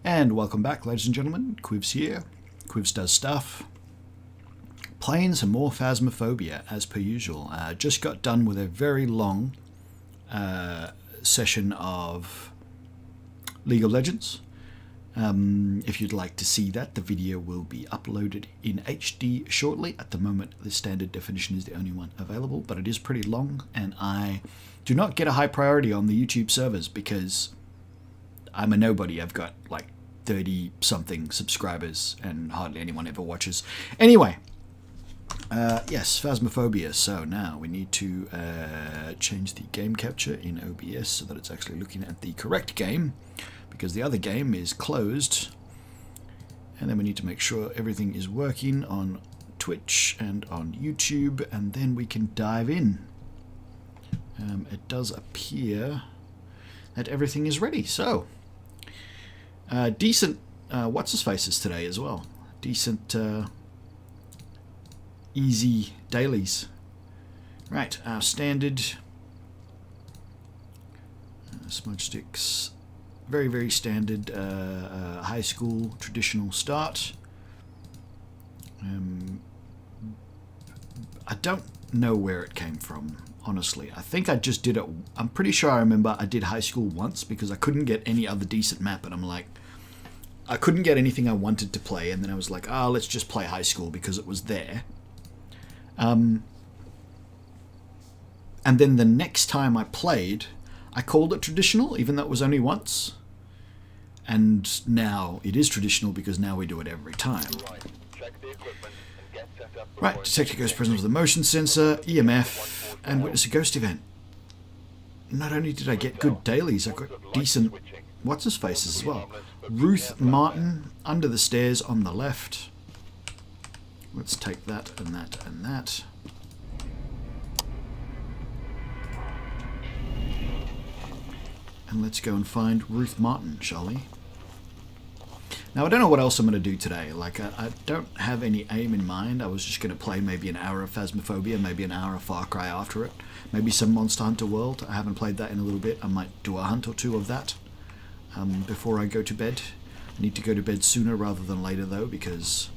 And welcome back, ladies and gentlemen. Quivs here. Quivs does stuff. Playing some more Phasmophobia, as per usual. Just got done with a very long session of League of Legends. If you'd like to see that, the video will be uploaded in HD shortly. At the moment, the standard definition is the only one available, but it is pretty long, and I do not get a high priority on the YouTube servers because I'm a nobody. I've got like 30-something subscribers, and hardly anyone ever watches. Anyway, yes, Phasmophobia. So now we need to change the game capture in OBS so that it's actually looking at the correct game, because the other game is closed. And then we need to make sure everything is working on Twitch and on YouTube, and then we can dive in. It does appear that everything is ready. So, decent what's-his-faces today as well. Decent, easy dailies. Right, our standard smudge sticks. Very, very standard high school traditional start. I don't know where it came from, honestly. I think I just did it. I'm pretty sure I remember I did high school once because I couldn't get any other decent map, and I'm like, I couldn't get anything I wanted to play, and then I was like, let's just play high school because it was there. And then the next time I played, I called it traditional, even though it was only once. And now it is traditional because now we do it every time. Right, detect a ghost presence with a motion sensor, EMF, and witness a ghost event. Not only did I get good dailies, I got decent what's-his-faces as well. Ruth Martin, under the stairs on the left. Let's take that and that and that. And let's go and find Ruth Martin, shall we? Now, I don't know what else I'm going to do today. Like, I don't have any aim in mind. I was just going to play maybe an hour of Phasmophobia, maybe an hour of Far Cry after it. Maybe some Monster Hunter World. I haven't played that in a little bit. I might do a hunt or two of that before I go to bed. I need to go to bed sooner rather than later, though, because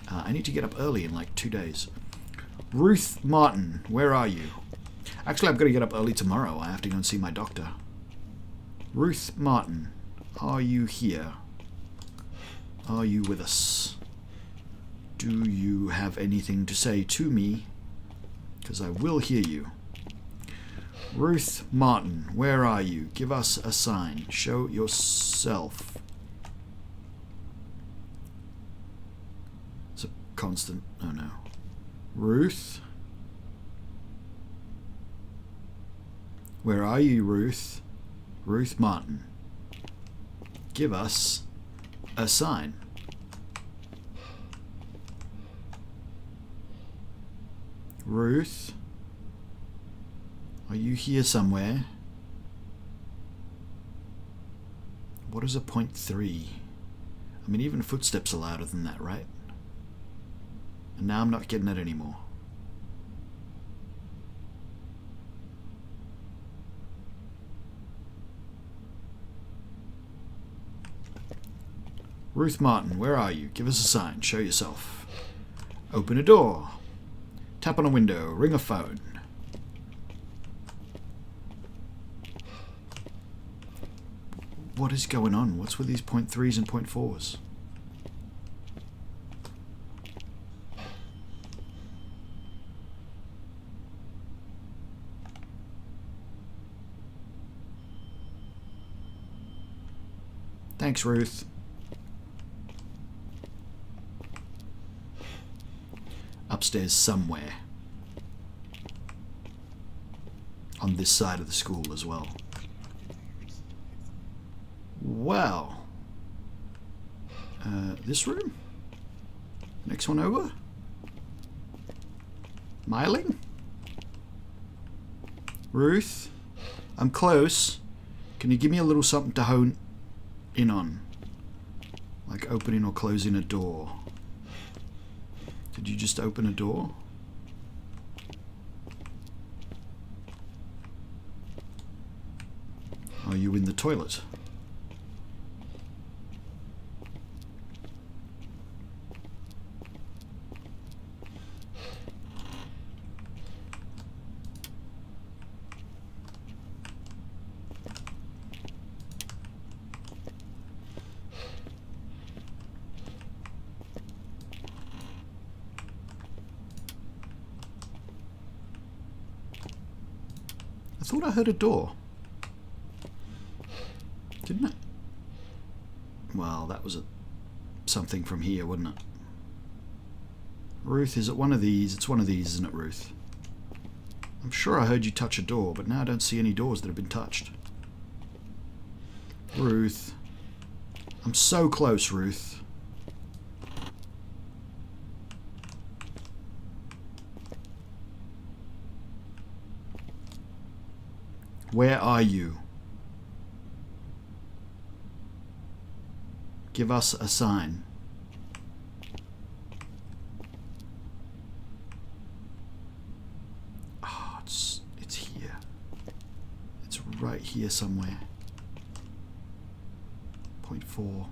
I need to get up early in like 2 days. Ruth Martin, where are you? Actually, I've got to get up early tomorrow. I have to go and see my doctor. Ruth Martin, are you here? Are you with us? Do you have anything to say to me? Because I will hear you. Ruth Martin, where are you? Give us a sign. Show yourself. It's a constant. Oh no. Ruth? Where are you, Ruth? Ruth Martin. Give us a sign. Ruth? Are you here somewhere? What is a 0.3? I mean, even footsteps are louder than that, right? And now I'm not getting it anymore. Ruth Martin, where are you? Give us a sign. Show yourself. Open a door. Tap on a window. Ring a phone. What is going on? What's with these 0.3s and 0.4s? Thanks, Ruth. Upstairs somewhere. On this side of the school as well. Wow. This room? Next one over? Myling? Ruth? I'm close. Can you give me a little something to hone in on? Like opening or closing a door. Did you just open a door? Are you in the toilet? thought I heard a door. Didn't I? Well, that was something from here, wasn't it? Ruth, is it one of these? It's one of these, isn't it, Ruth? I'm sure I heard you touch a door, but now I don't see any doors that have been touched. Ruth. I'm so close, Ruth. Where are you? Give us a sign. Oh, it's here. It's right here somewhere. 0.4.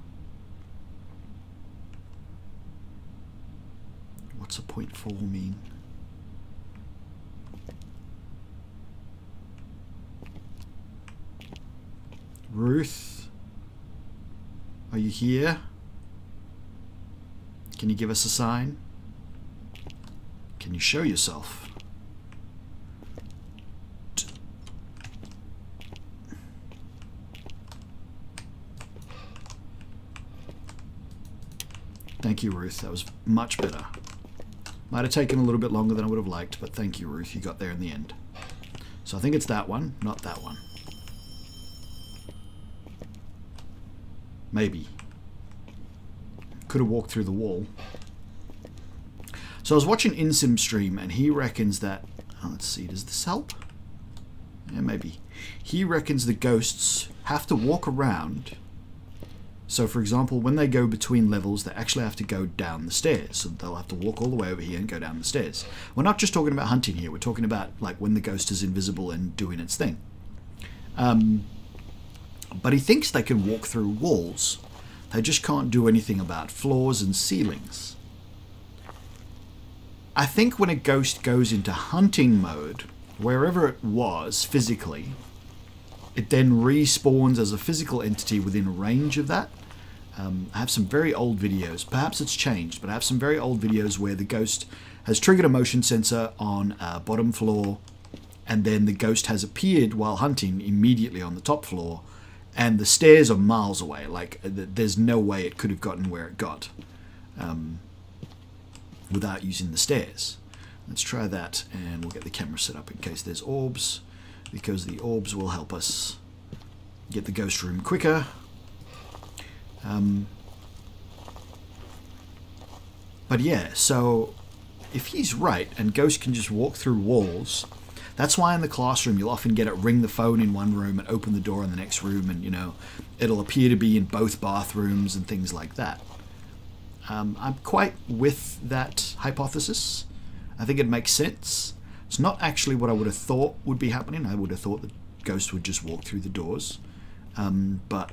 What's a 0.4 mean? Ruth, are you here? Can you give us a sign? Can you show yourself? Thank you, Ruth. That was much better. Might have taken a little bit longer than I would have liked, but thank you, Ruth. You got there in the end. So I think it's that one, not that one. Maybe. Could have walked through the wall. So I was watching InSim stream, and he reckons that... Oh, let's see, does this help? Yeah, maybe. He reckons the ghosts have to walk around. So, for example, when they go between levels, they actually have to go down the stairs. So they'll have to walk all the way over here and go down the stairs. We're not just talking about hunting here. We're talking about like when the ghost is invisible and doing its thing. But he thinks they can walk through walls. They just can't do anything about floors and ceilings. I think when a ghost goes into hunting mode, wherever it was physically, it then respawns as a physical entity within range of that. I have some very old videos. Perhaps it's changed, but I have some very old videos where the ghost has triggered a motion sensor on a bottom floor, and then the ghost has appeared while hunting immediately on the top floor, and the stairs are miles away. Like, there's no way it could have gotten where it got without using the stairs. Let's try that, and we'll get the camera set up in case there's orbs, because the orbs will help us get the ghost room quicker. But yeah, so if he's right and ghosts can just walk through walls, that's why in the classroom you'll often get it ring the phone in one room and open the door in the next room, and you know, it'll appear to be in both bathrooms and things like that. I'm quite with that hypothesis. I think it makes sense. It's not actually what I would have thought would be happening. I would have thought that ghosts would just walk through the doors. But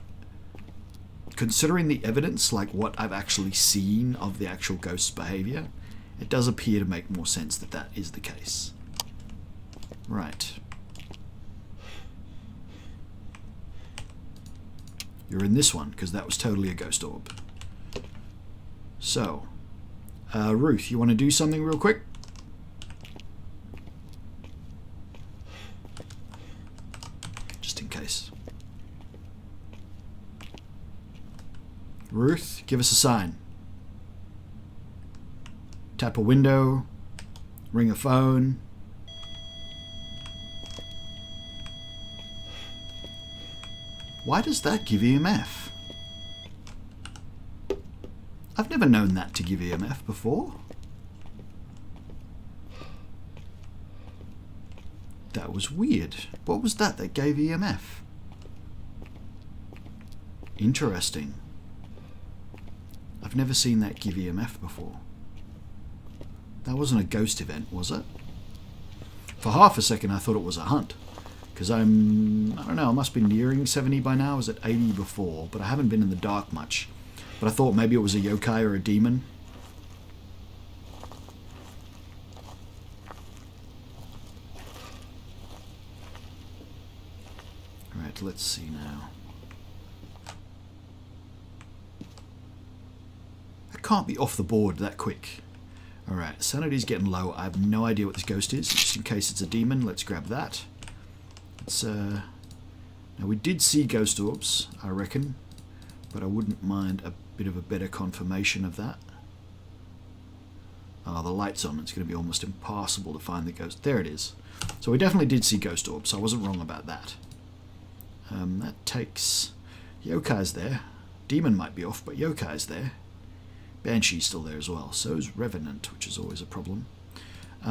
considering the evidence, like what I've actually seen of the actual ghost's behavior, it does appear to make more sense that that is the case. Right. You're in this one, because that was totally a ghost orb. So, Ruth, you want to do something real quick? Just in case. Ruth, give us a sign. Tap a window, ring a phone. Why does that give EMF? I've never known that to give EMF before. That was weird. What was that gave EMF? Interesting. I've never seen that give EMF before. That wasn't a ghost event, was it? For half a second I thought it was a hunt. Because I don't know, I must be nearing 70 by now. I was at 80 before, but I haven't been in the dark much. But I thought maybe it was a yokai or a demon. Alright, let's see now. I can't be off the board that quick. Alright, sanity's getting low. I have no idea what this ghost is. Just in case it's a demon, let's grab that. let's... now we did see ghost orbs, I reckon, but I wouldn't mind a bit of a better confirmation of that. Oh, the light's on. It's going to be almost impossible to find the ghost. There it is. So we definitely did see ghost orbs, so I wasn't wrong about that. That takes... Yokai's there. Demon might be off, but Yokai's there. Banshee's still there as well. So is Revenant, which is always a problem.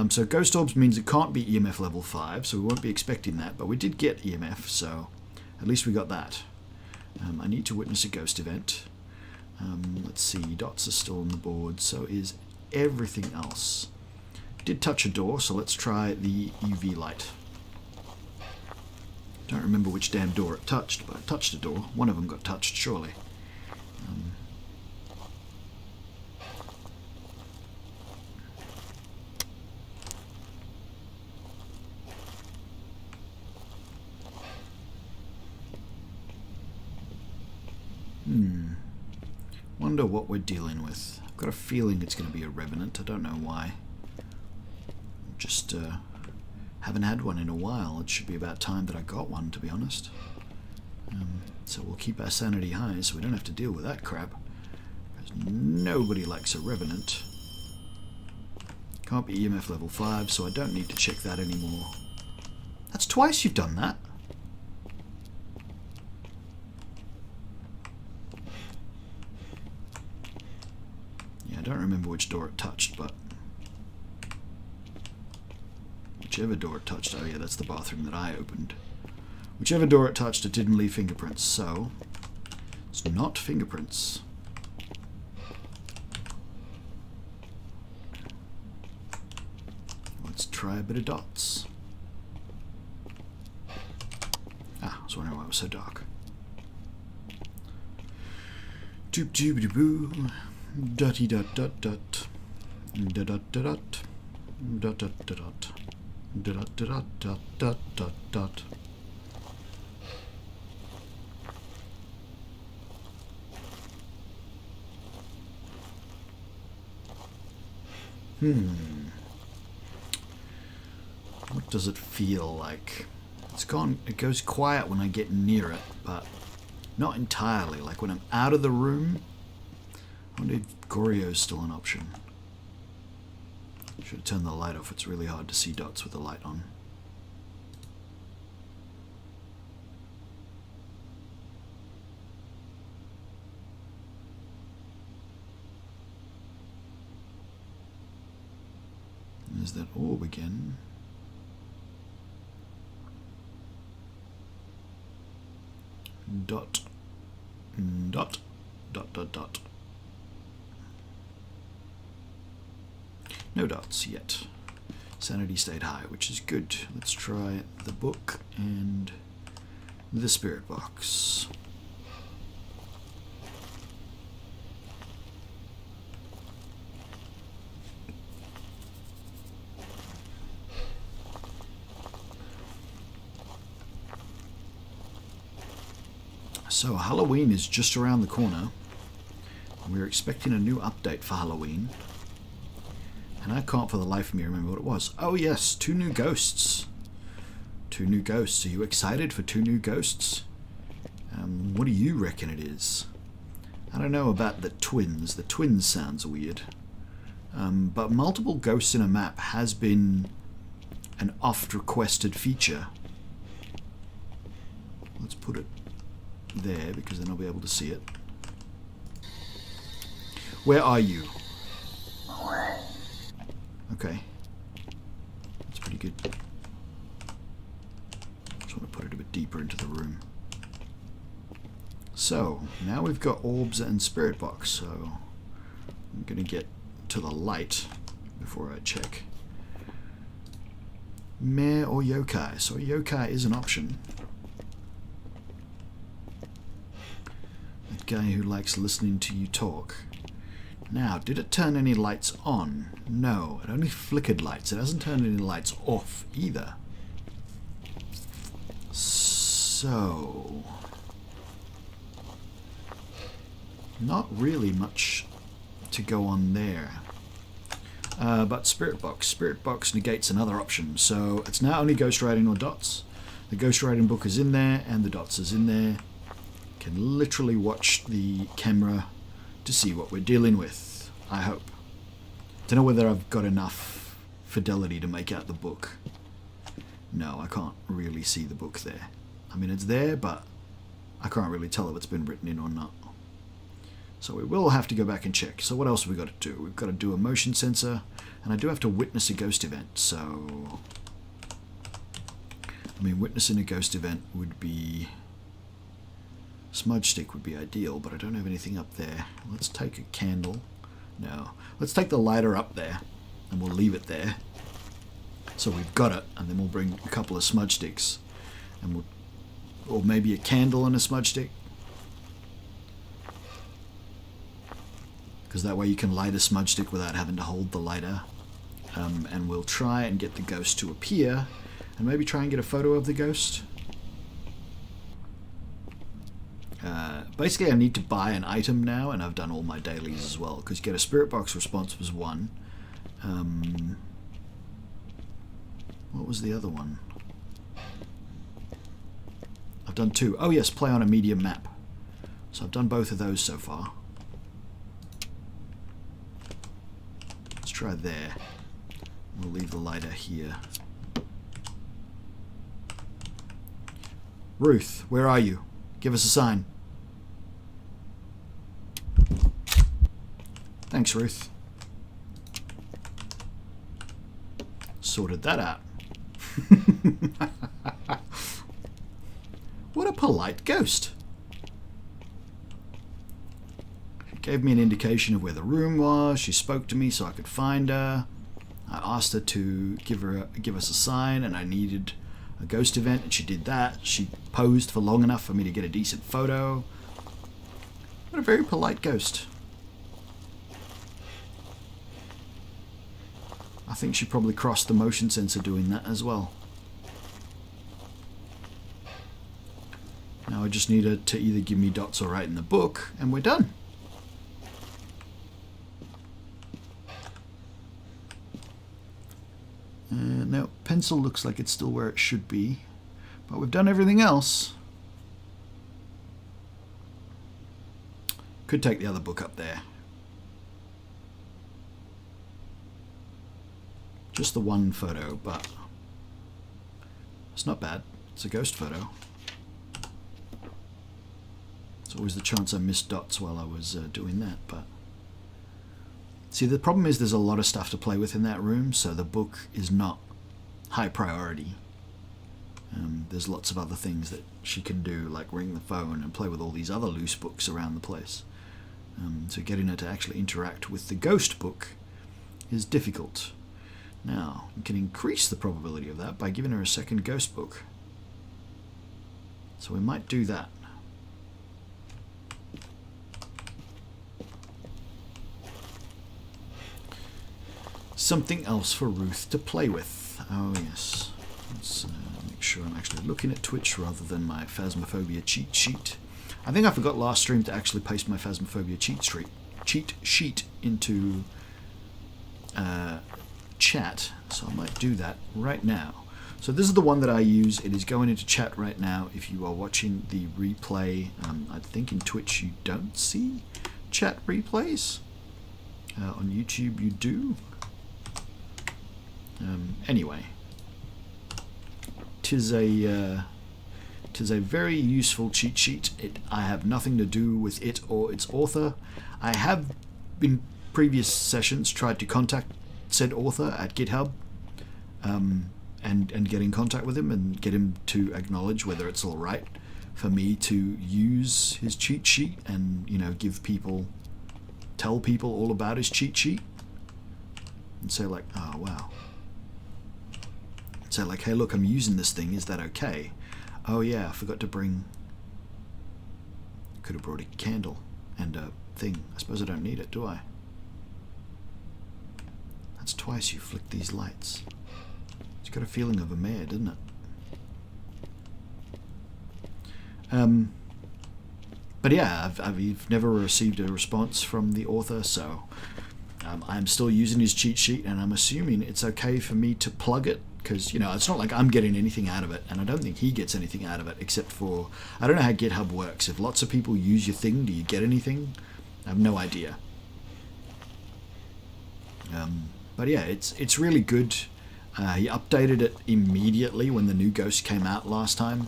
So Ghost Orbs means it can't be EMF level 5, so we won't be expecting that. But we did get EMF, so at least we got that. I need to witness a ghost event. Let's see, dots are still on the board, so is everything else. Did touch a door, so let's try the UV light. Don't remember which damn door it touched, but it touched a door. One of them got touched, surely. Wonder what we're dealing with. I've got a feeling it's going to be a Revenant. I don't know why. Just haven't had one in a while. It should be about time that I got one, to be honest. So we'll keep our sanity high so we don't have to deal with that crap. Because nobody likes a Revenant. Can't be EMF level 5, so I don't need to check that anymore. That's twice you've done that. Yeah, I don't remember which door it touched, but... Whichever door it touched... Oh yeah, that's the bathroom that I opened. Whichever door it touched, it didn't leave fingerprints, so... It's not fingerprints. Let's try a bit of dots. Ah, I was wondering why it was so dark. Doop doop doop boo. Dotty dot dot dot. Dot dot dot dot. Dot dot dot dot. Dot dot dot dot dot dot. What does it feel like? It's gone. It goes quiet when I get near it, but not entirely. Like when I'm out of the room. I wonder if Goryo's still an option. Should have turned the light off. It's really hard to see dots with the light on. There's that orb again. Dot. Dot. Dot dot dot. No dots yet. Sanity stayed high, which is good. Let's try the book and the spirit box. So Halloween is just around the corner. We're expecting a new update for Halloween. And I can't for the life of me remember what it was. Oh yes, 2 new ghosts. 2 new ghosts. Are you excited for 2 new ghosts? What do you reckon it is? I don't know about the twins. The twins sounds weird. But multiple ghosts in a map has been an oft-requested feature. Let's put it there because then I'll be able to see it. Where are you? Okay. That's pretty good. Just want to put it a bit deeper into the room. So, now we've got orbs and spirit box, so I'm going to get to the light before I check. Mare or yokai? So yokai is an option. That guy who likes listening to you talk. Now, did it turn any lights on? No, it only flickered lights. It hasn't turned any lights off either. So... not really much to go on there. But Spirit Box. Spirit Box negates another option. So it's now only ghost writing or dots. The ghostwriting book is in there, and the dots is in there. Can literally watch the camera to see what we're dealing with, I hope. Don't know whether I've got enough fidelity to make out the book. No, I can't really see the book there. I mean, it's there, but I can't really tell if it's been written in or not. So we will have to go back and check. So what else have we got to do? We've got to do a motion sensor, and I do have to witness a ghost event, so... I mean, witnessing a ghost event would be... Smudge stick would be ideal, but I don't have anything up there. Let's take a candle. No. Let's take the lighter up there, and we'll leave it there. So we've got it, and then we'll bring a couple of smudge sticks. And we'll... Or maybe a candle and a smudge stick. Because that way you can light a smudge stick without having to hold the lighter. And we'll try and get the ghost to appear, and maybe try and get a photo of the ghost. Basically I need to buy an item now, and I've done all my dailies as well, because get a spirit box response was one. What was the other one? I've done two. Oh yes, play on a medium map. So I've done both of those so far. Let's try there. We'll leave the lighter here. Ruth, where are you? Give us a sign. Thanks, Ruth. Sorted that out. What a polite ghost. She gave me an indication of where the room was. She spoke to me so I could find her. I asked her to give us a sign, and I needed a ghost event, and she did that. She posed for long enough for me to get a decent photo. What a very polite ghost. I think she probably crossed the motion sensor doing that as well. Now I just need her to either give me dots or write in the book, and we're done. Now, pencil looks like it's still where it should be, but we've done everything else. Could take the other book up there. Just the one photo, but it's not bad. It's a ghost photo. It's always the chance I missed dots while I was doing that, but... See, the problem is there's a lot of stuff to play with in that room, so the book is not high priority. There's lots of other things that she can do, like ring the phone and play with all these other loose books around the place. So getting her to actually interact with the ghost book is difficult. Now, you can increase the probability of that by giving her a second ghost book. So we might do that. Something else for Ruth to play with. Oh yes. Let's make sure I'm actually looking at Twitch rather than my Phasmophobia cheat sheet. I think I forgot last stream to actually paste my Phasmophobia cheat sheet into chat, so I might do that right now. So this is the one that I use. It is going into chat right now. If you are watching the replay, I think in Twitch you don't see chat replays. On YouTube you do. Anyway, tis a very useful cheat sheet. I have nothing to do with it or its author. I have in previous sessions tried to contact said author at GitHub and get in contact with him and get him to acknowledge whether it's all right for me to use his cheat sheet and, you know, tell people all about his cheat sheet and say like, oh wow. Say like, hey look, I'm using this thing, is that okay? Oh yeah, I forgot to bring... Could have brought a candle and a thing. I suppose I don't need it, do I? That's twice you flicked these lights. It's got a feeling of a mare, doesn't it? But yeah, I've never received a response from the author, so I'm still using his cheat sheet, and I'm assuming it's okay for me to plug it, because, you know, it's not like I'm getting anything out of it, and I don't think he gets anything out of it, except for, I don't know how GitHub works. If lots of people use your thing, do you get anything? I have no idea. But yeah, it's really good. He updated it immediately when the new Ghost came out last time.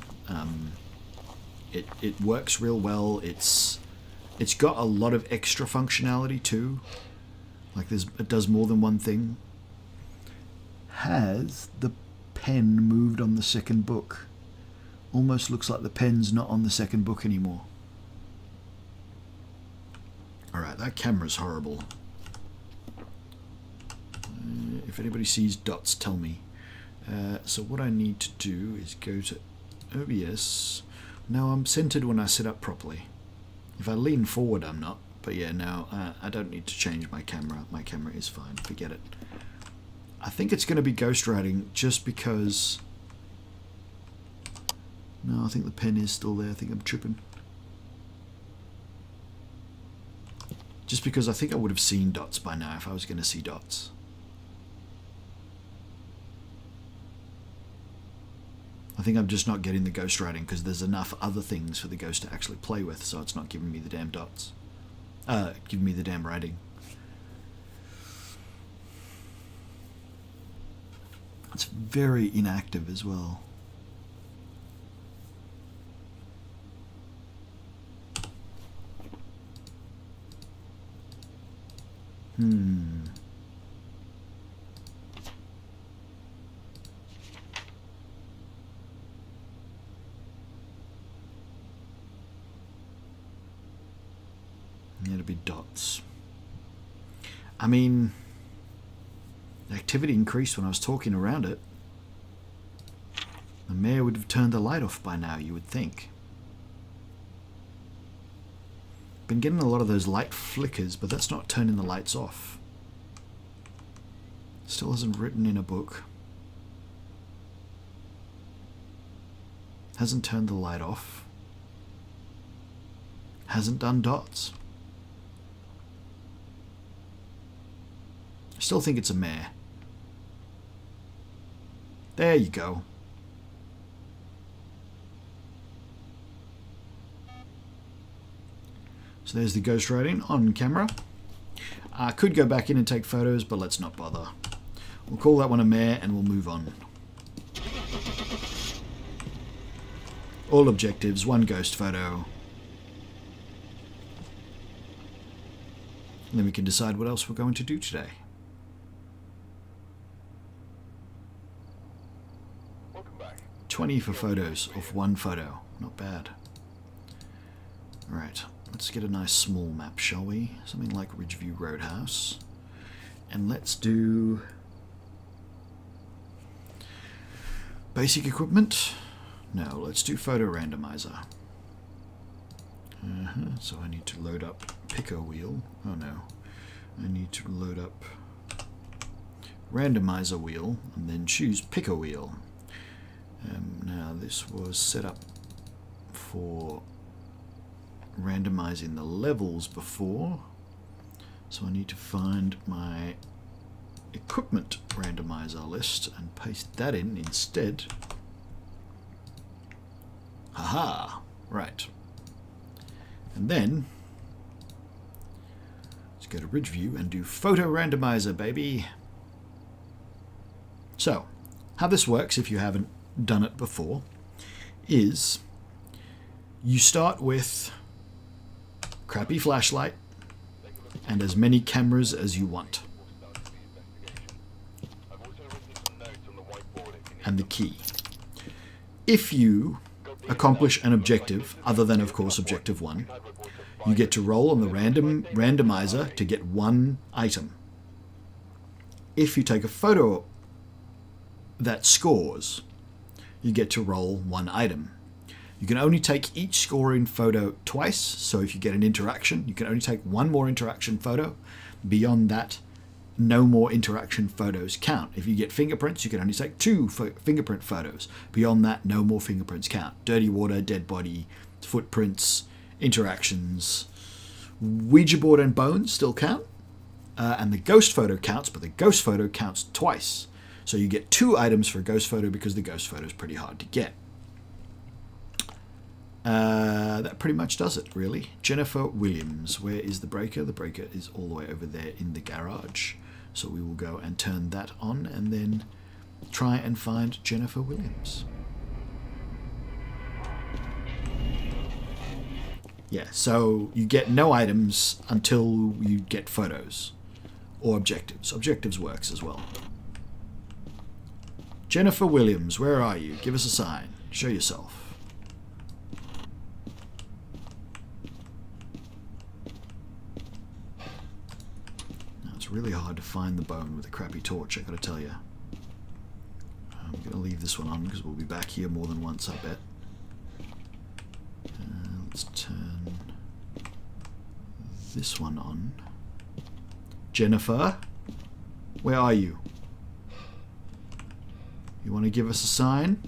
It works real well. It's got a lot of extra functionality too. Like it does more than one thing. Has the pen moved on the second book? Almost looks like the pen's not on the second book anymore. Alright, that camera's horrible. If anybody sees dots, tell me. So what I need to do is go to OBS. Now I'm centered when I sit up properly. If I lean forward, I'm not. But yeah, now I don't need to change my camera. My camera is fine. Forget it. I think it's going to be ghostwriting just because... No, I think the pen is still there. I think I'm tripping. Just because I think I would have seen dots by now if I was going to see dots. I think I'm just not getting the ghostwriting because there's enough other things for the ghost to actually play with, so it's not giving me the damn dots. Giving me the damn writing. It's very inactive as well. It'll be dots. I mean, the activity increased when I was talking around it. The mayor would have turned the light off by now, you would think. Been getting a lot of those light flickers, but that's not turning the lights off. Still hasn't written in a book. Hasn't turned the light off. Hasn't done dots. I still think it's a mare. There you go. So there's the ghostwriting on camera. I could go back in and take photos, but let's not bother. We'll call that one a mare and we'll move on. All objectives, one ghost photo. And then we can decide what else we're going to do today. Welcome back. 20 for photos off one photo. Not bad. Right, let's get a nice small map, shall we? Something like Ridgeview Roadhouse. And let's do basic equipment. No, let's do photo randomizer. So I need to load up picker wheel. Oh no. I need to load up randomizer wheel and then choose picker wheel. Now this was set up for randomizing the levels before. So I need to find my equipment randomizer list and paste that in instead. Haha! Right. And then let's go to Ridgeview and do photo randomizer, baby. So, how this works, if you haven't done it before, is you start with crappy flashlight and as many cameras as you want. And the key. If you accomplish an objective, other than, of course, objective 1, you get to roll on the randomizer to get one item. If you take a photo that scores, you get to roll one item. You can only take each scoring photo twice, so if you get an interaction, you can only take one more interaction photo. Beyond that, no more interaction photos count. If you get fingerprints, you can only take 2 fingerprint photos. Beyond that, no more fingerprints count. Dirty water, dead body, footprints, interactions. Ouija board and bones still count. And the ghost photo counts, but the ghost photo counts twice. So you get 2 items for a ghost photo because the ghost photo is pretty hard to get. That pretty much does it, really. Jennifer Williams. Where is the breaker? The breaker is all the way over there in the garage. So we will go and turn that on and then try and find Jennifer Williams. Yeah, so you get no items until you get photos. Or objectives. Objectives works as well. Jennifer Williams, where are you? Give us a sign. Show yourself. Really hard to find the bone with a crappy torch, I gotta tell you. I'm gonna leave this one on because we'll be back here more than once, I bet. Let's turn this one on. Jennifer, where are you? You want to give us a sign?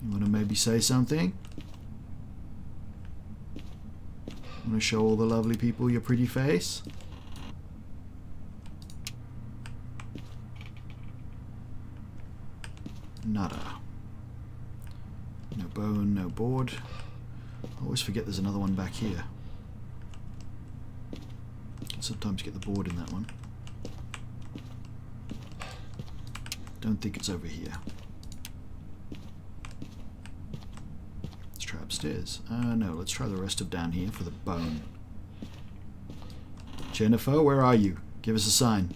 You want to maybe say something? Want to show all the lovely people your pretty face? Nada. No bone, no board. I always forget there's another one back here. Can sometimes get the board in that one. Don't think it's over here. Upstairs. No, let's try the rest of down here for the bone. Jennifer, where are you? Give us a sign.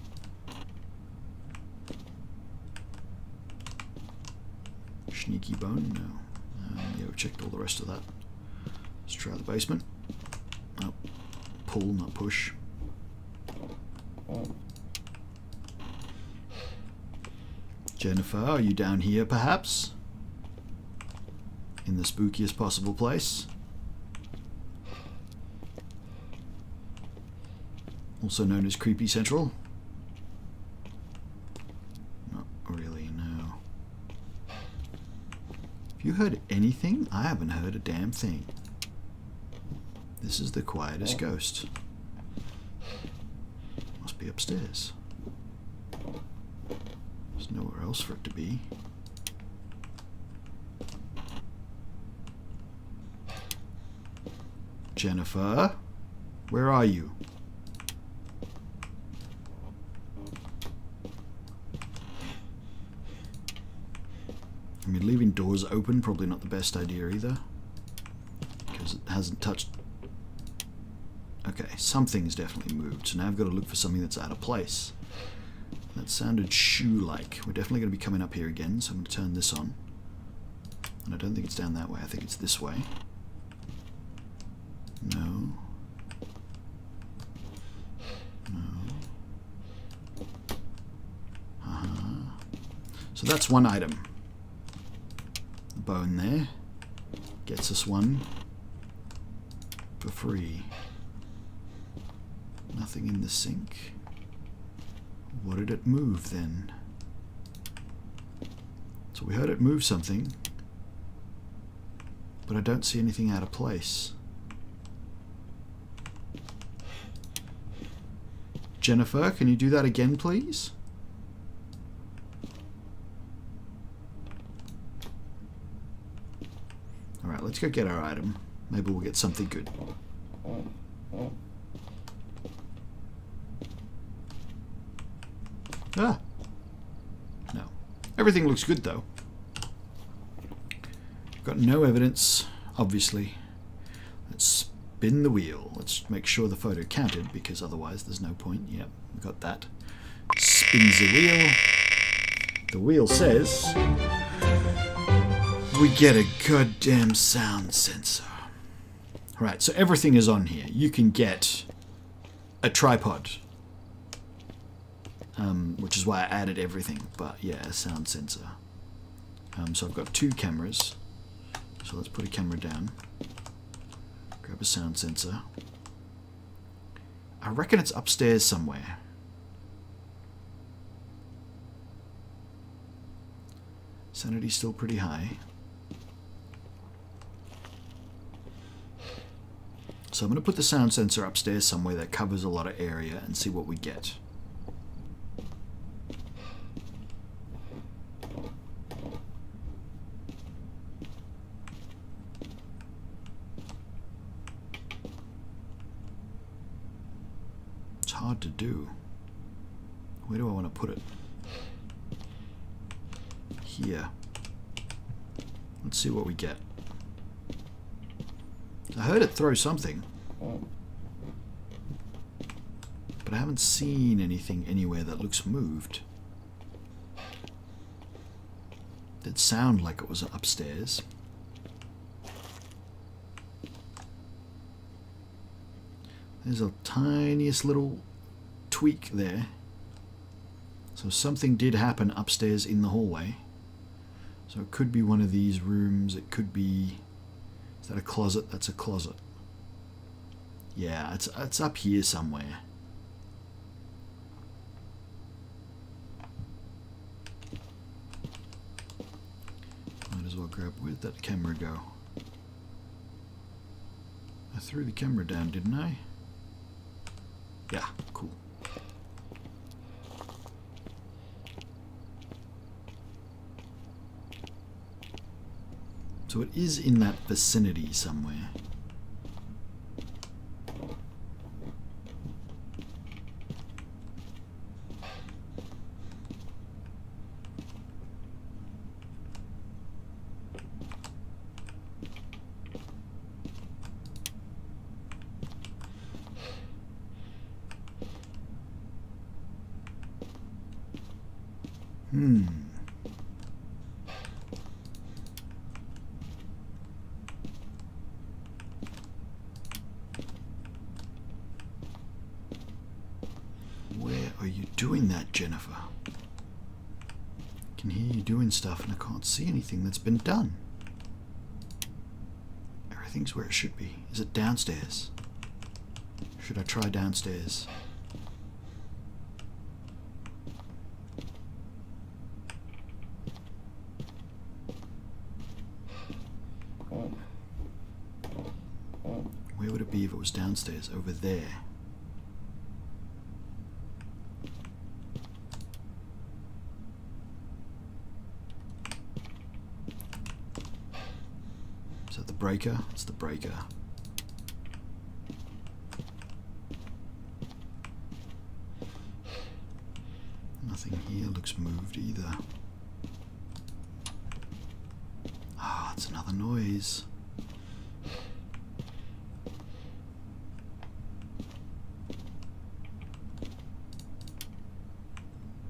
Sneaky bone? No. Yeah, we checked all the rest of that. Let's try the basement. Oh, pull, not push. Jennifer, are you down here perhaps? In the spookiest possible place. Also known as Creepy Central. Not really, no. Have you heard anything? I haven't heard a damn thing. This is the quietest ghost. Must be upstairs. There's nowhere else for it to be. Jennifer, where are you? I mean, leaving doors open, probably not the best idea either. Because it hasn't touched... Okay, something's definitely moved. So now I've got to look for something that's out of place. That sounded shoe-like. We're definitely going to be coming up here again, so I'm going to turn this on. And I don't think it's down that way. I think it's this way. No. No. So that's one item. The bone there gets us one for free. Nothing in the sink. What did it move then? So we heard it move something, but I don't see anything out of place. Jennifer, can you do that again, please? Alright, let's go get our item. Maybe we'll get something good. Ah! No. Everything looks good, though. Got no evidence, obviously. Let's spin the wheel. Let's make sure the photo counted, because otherwise there's no point. Yep, we got that. Spins the wheel. The wheel says... we get a goddamn sound sensor. Right, so everything is on here. You can get a tripod. Which is why I added everything. But yeah, a sound sensor. So I've got 2 cameras. So let's put a camera down. Grab a sound sensor. I reckon it's upstairs somewhere. Sanity's still pretty high. So I'm going to put the sound sensor upstairs somewhere that covers a lot of area and see what we get. It's hard to do. Where do I want to put it? Here. Let's see what we get. I heard it throw something, but I haven't seen anything anywhere that looks moved. It did sound like it was upstairs. There's a tiniest little tweak there. So something did happen upstairs in the hallway. So it could be one of these rooms. It could be... Is that a closet? That's a closet. Yeah, it's up here somewhere. Might as well grab... Where'd that camera go? I threw the camera down, didn't I? Yeah, cool. So it is in that vicinity somewhere. Where are you doing that, Jennifer? I can hear you doing stuff and I can't see anything that's been done. Everything's where it should be. Is it downstairs? Should I try downstairs? Where would it be if it was downstairs? Over there. Is that the breaker? It's the breaker. Nothing here looks moved either. Ah, it's another noise.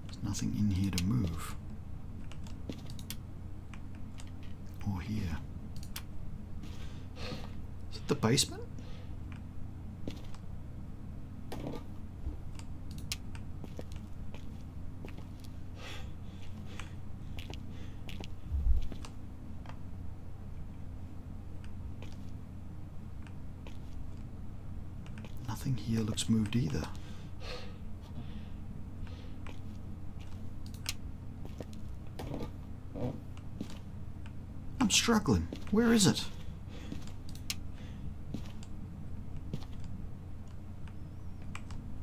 There's nothing in here to move. Or here. Is it the basement? Nothing here looks moved either. I'm struggling. Where is it?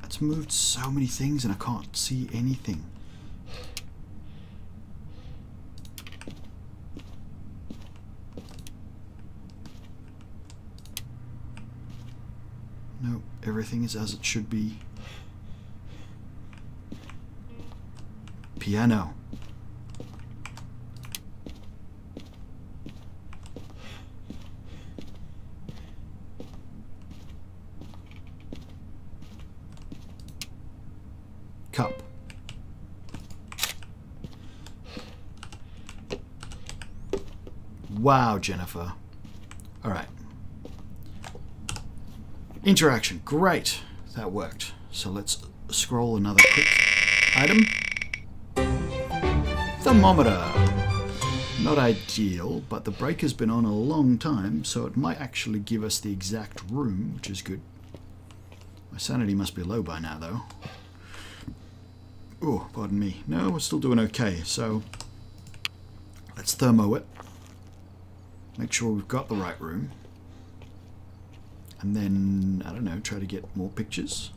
It's moved so many things and I can't see anything. Nope, everything is as it should be. Piano. Cup. Wow, Jennifer. All right. Interaction. Great. That worked. So let's scroll another quick item. Thermometer. Not ideal, but the breaker's been on a long time, so it might actually give us the exact room, which is good. My sanity must be low by now, though. Oh, pardon me. No, we're still doing okay, so let's thermo it. Make sure we've got the right room. And then, I don't know, try to get more pictures.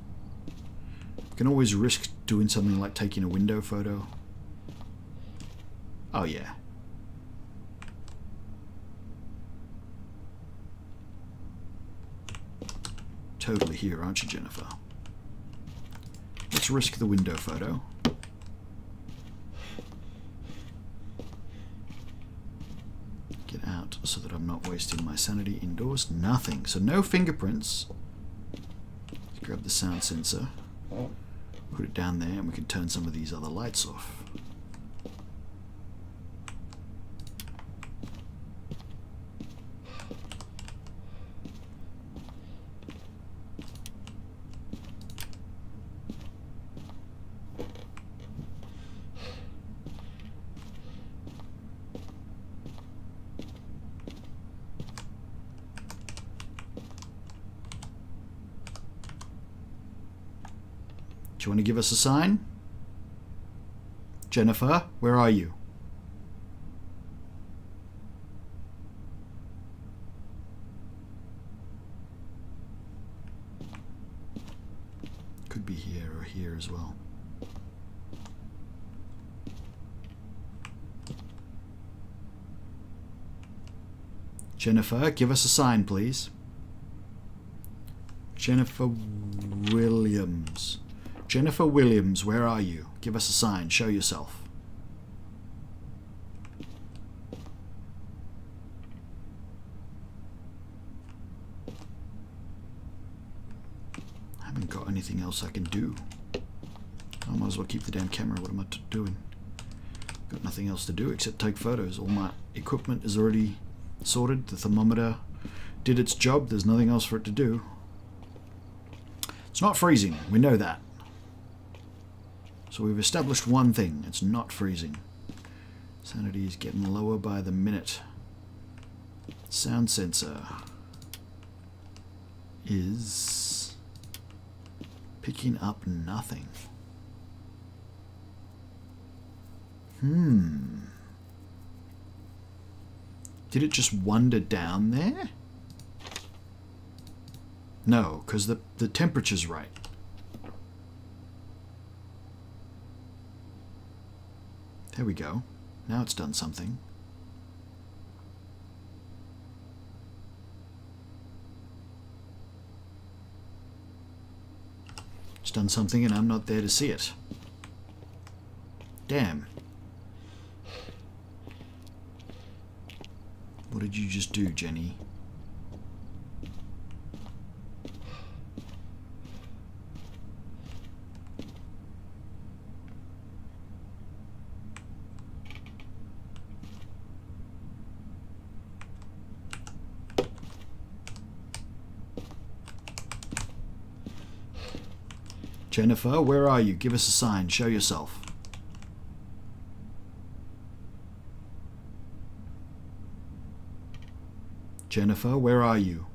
You can always risk doing something like taking a window photo. Oh yeah. Totally here, aren't you, Jennifer? Let's risk the window photo. Get out so that I'm not wasting my sanity indoors. Nothing. So no fingerprints. Let's grab the sound sensor. Put it down there and we can turn some of these other lights off. Do you want to give us a sign? Jennifer, where are you? Could be here or here as well. Jennifer, give us a sign, please. Jennifer Williams. Jennifer Williams, where are you? Give us a sign. Show yourself. I haven't got anything else I can do. I might as well keep the damn camera. What am I doing? Got nothing else to do except take photos. All my equipment is already sorted. The thermometer did its job. There's nothing else for it to do. It's not freezing. We know that. So we've established one thing. It's not freezing. Sanity is getting lower by the minute. Sound sensor is picking up nothing. Did it just wander down there? No, because the temperature's right. There we go. Now it's done something. It's done something and I'm not there to see it. Damn. What did you just do, Jenny? Jennifer, where are you? Give us a sign. Show yourself. Jennifer, where are you?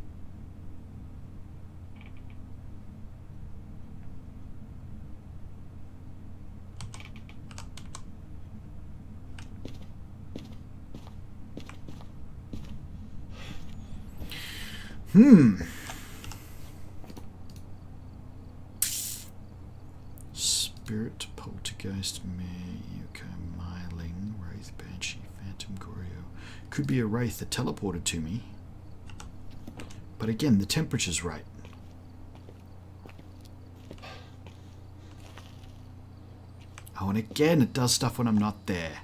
Spirit, Poltergeist, Mare, Yoko, Myling, Wraith, Banshee, Phantom, Goryo. Could be a Wraith that teleported to me. But again, the temperature's right. Oh, and again, it does stuff when I'm not there.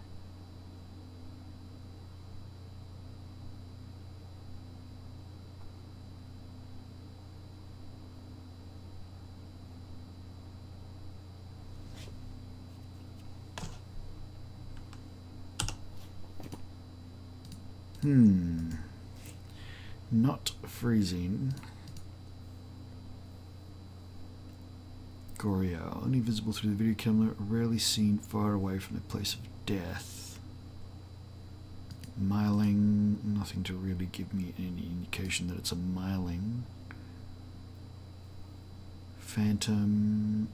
Not freezing. Goryo, only visible through the video camera, rarely seen far away from the place of death. Myling, nothing to really give me any indication that it's a Myling. Phantom,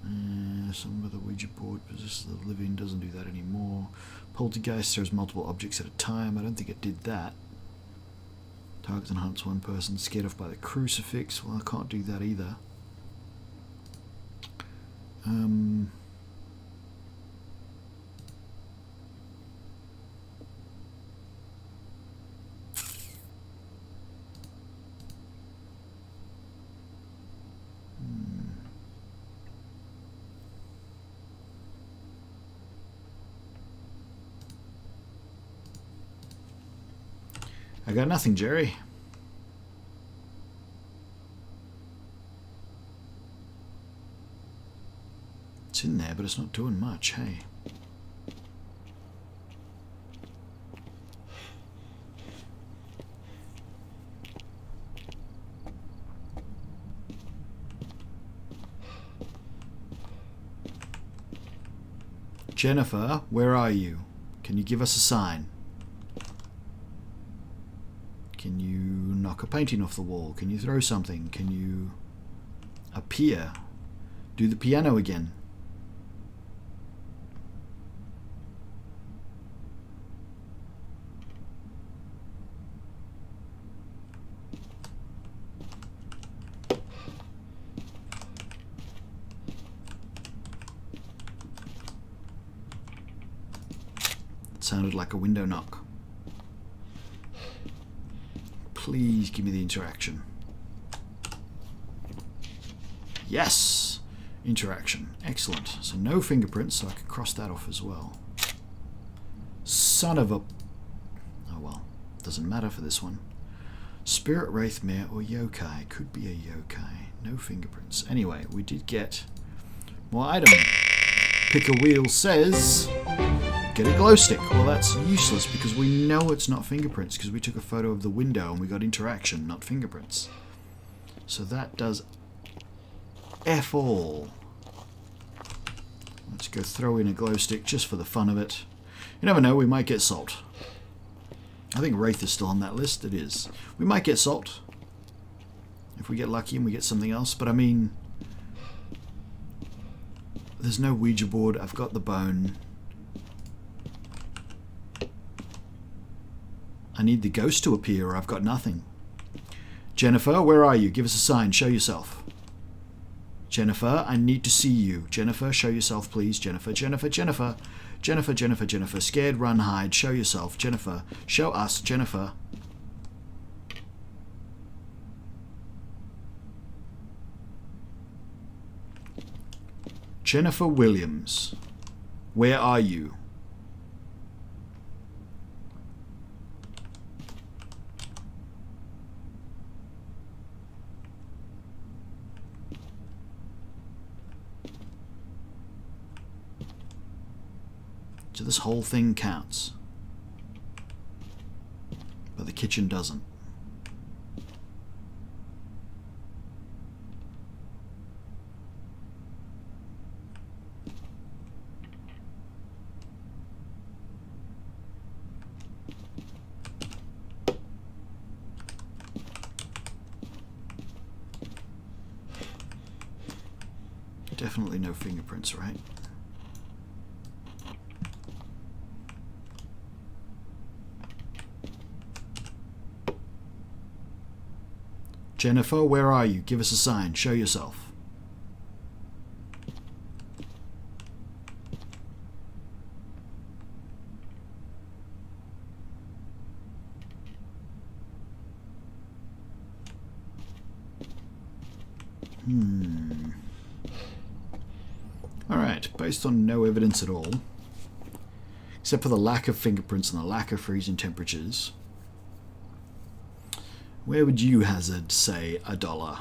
some of the Ouija board possesses the living, doesn't do that anymore. Poltergeist throws multiple objects at a time, I don't think it did that. Targets and hunts one person scared off by the crucifix. Well, I can't do that either. I got nothing, Jerry. It's in there, but it's not doing much, hey. Jennifer, where are you? Can you give us a sign? Can you knock a painting off the wall? Can you throw something? Can you appear? Do the piano again. It sounded like a window knock. Please give me the interaction. Yes! Interaction. Excellent. So no fingerprints, so I can cross that off as well. Son of a... Oh well. Doesn't matter for this one. Spirit, Wraith, Mare, or Yokai. Could be a Yokai. No fingerprints. Anyway, we did get more item. Pick a wheel says... Get a glow stick. Well, that's useless because we know it's not fingerprints because we took a photo of the window and we got interaction, not fingerprints. So that does F all. Let's go throw in a glow stick just for the fun of it. You never know, we might get salt. I think Wraith is still on that list. It is. We might get salt if we get lucky and we get something else. But I mean, there's no Ouija board. I've got the bone. I need the ghost to appear or I've got nothing. Jennifer, where are you? Give us a sign. Show yourself. Jennifer, I need to see you. Jennifer, show yourself, please. Jennifer, Jennifer, Jennifer. Jennifer, Jennifer, Jennifer. Scared, run, hide. Show yourself. Jennifer, show us. Jennifer. Jennifer Williams, where are you? So this whole thing counts. But the kitchen doesn't. Definitely no fingerprints, right? Jennifer, where are you? Give us a sign. Show yourself. Alright, based on no evidence at all, except for the lack of fingerprints and the lack of freezing temperatures, where would you hazard, say, $1?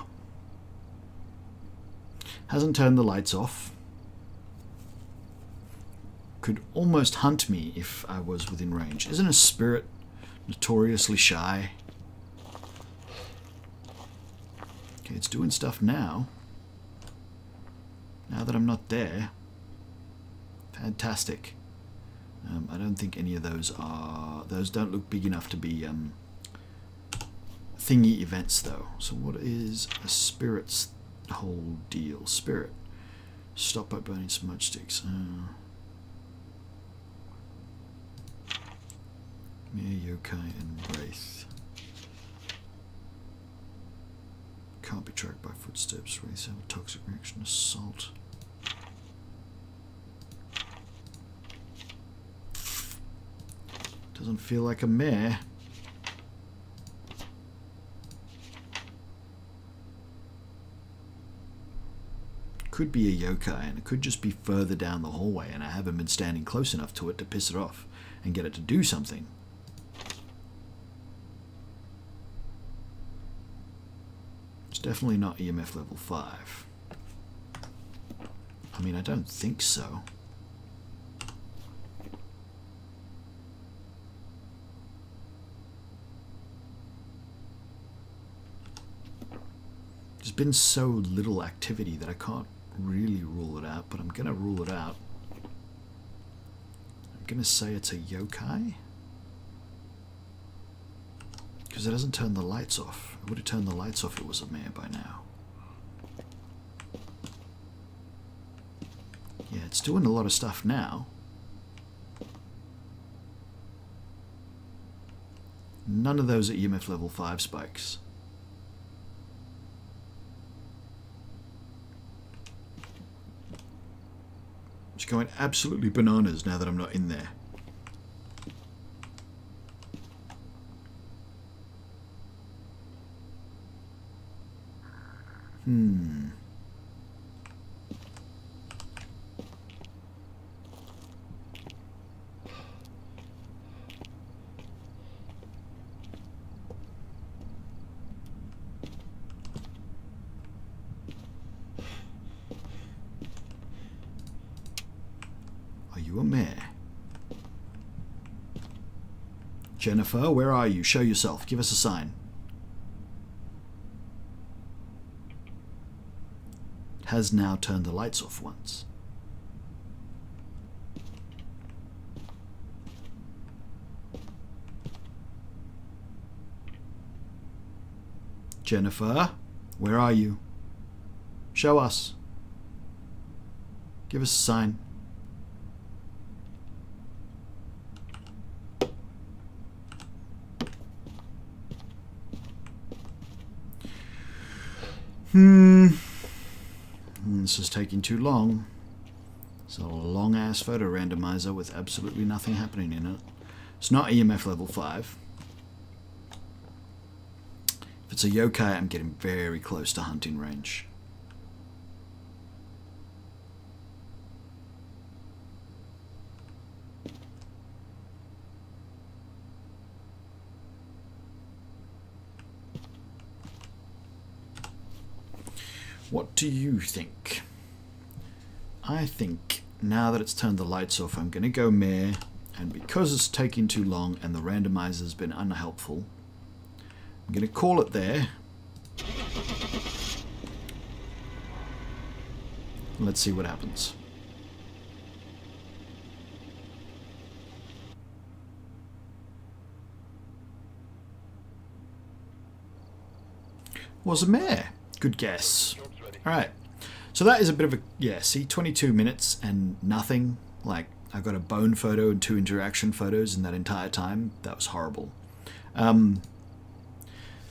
Hasn't turned the lights off. Could almost hunt me if I was within range. Isn't a spirit notoriously shy? Okay, it's doing stuff now. Now that I'm not there. Fantastic. I don't think any of those are... Those don't look big enough to be... thingy events though. So what is a spirit's whole deal? Spirit. Stop by burning smudge sticks. Mere, Yokai, and Wraith. Can't be tracked by footsteps. Race have a toxic reaction to salt. Doesn't feel like a mare. Could be a yokai, and it could just be further down the hallway, and I haven't been standing close enough to it to piss it off and get it to do something. It's definitely not EMF level 5. I mean, I don't think so. There's been so little activity that I can't really rule it out, but I'm going to rule it out. I'm going to say it's a yokai. Because it doesn't turn the lights off. It would have turned the lights off if it was a mare by now. Yeah, it's doing a lot of stuff now. None of those are EMF level 5 spikes. It's going absolutely bananas now that I'm not in there. Are you a mare? Jennifer, where are you? Show yourself. Give us a sign. Has now turned the lights off once. Jennifer, where are you? Show us. Give us a sign. This is taking too long. It's a long-ass photo randomizer with absolutely nothing happening in it. It's not EMF level 5. If it's a yokai, I'm getting very close to hunting range. What do you think? I think now that it's turned the lights off, I'm going to go mare, and because it's taking too long and the randomizer's been unhelpful, I'm going to call it there. Let's see what happens. Was a mare. Good guess. Alright, so that is a bit of a, yeah, see, 22 minutes and nothing. Like, I got a bone photo and 2 interaction photos in that entire time. That was horrible.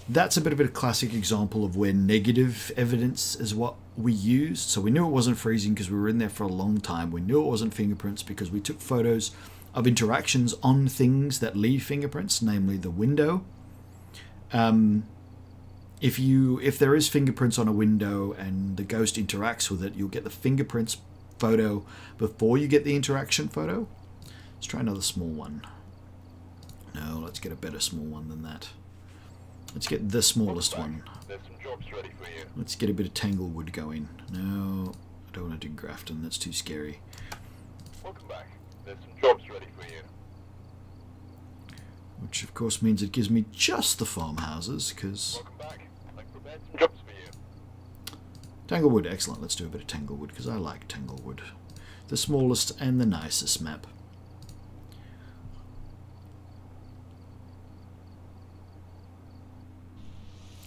That's a bit of a classic example of where negative evidence is what we used. So we knew it wasn't freezing because we were in there for a long time. We knew it wasn't fingerprints because we took photos of interactions on things that leave fingerprints, namely the window. If there is fingerprints on a window and the ghost interacts with it, you'll get the fingerprints photo before you get the interaction photo. Let's try another small one. No, let's get a better small one than that. Let's get the smallest one. There's some jobs ready for you. Let's get a bit of Tanglewood going. No, I don't want to do Grafton. That's too scary. Welcome back. There's some jobs ready for you. Which of course means it gives me just the farmhouses, because... Welcome back. I've prepared some jobs for you. Tanglewood, excellent. Let's do a bit of Tanglewood, because I like Tanglewood. The smallest and the nicest map.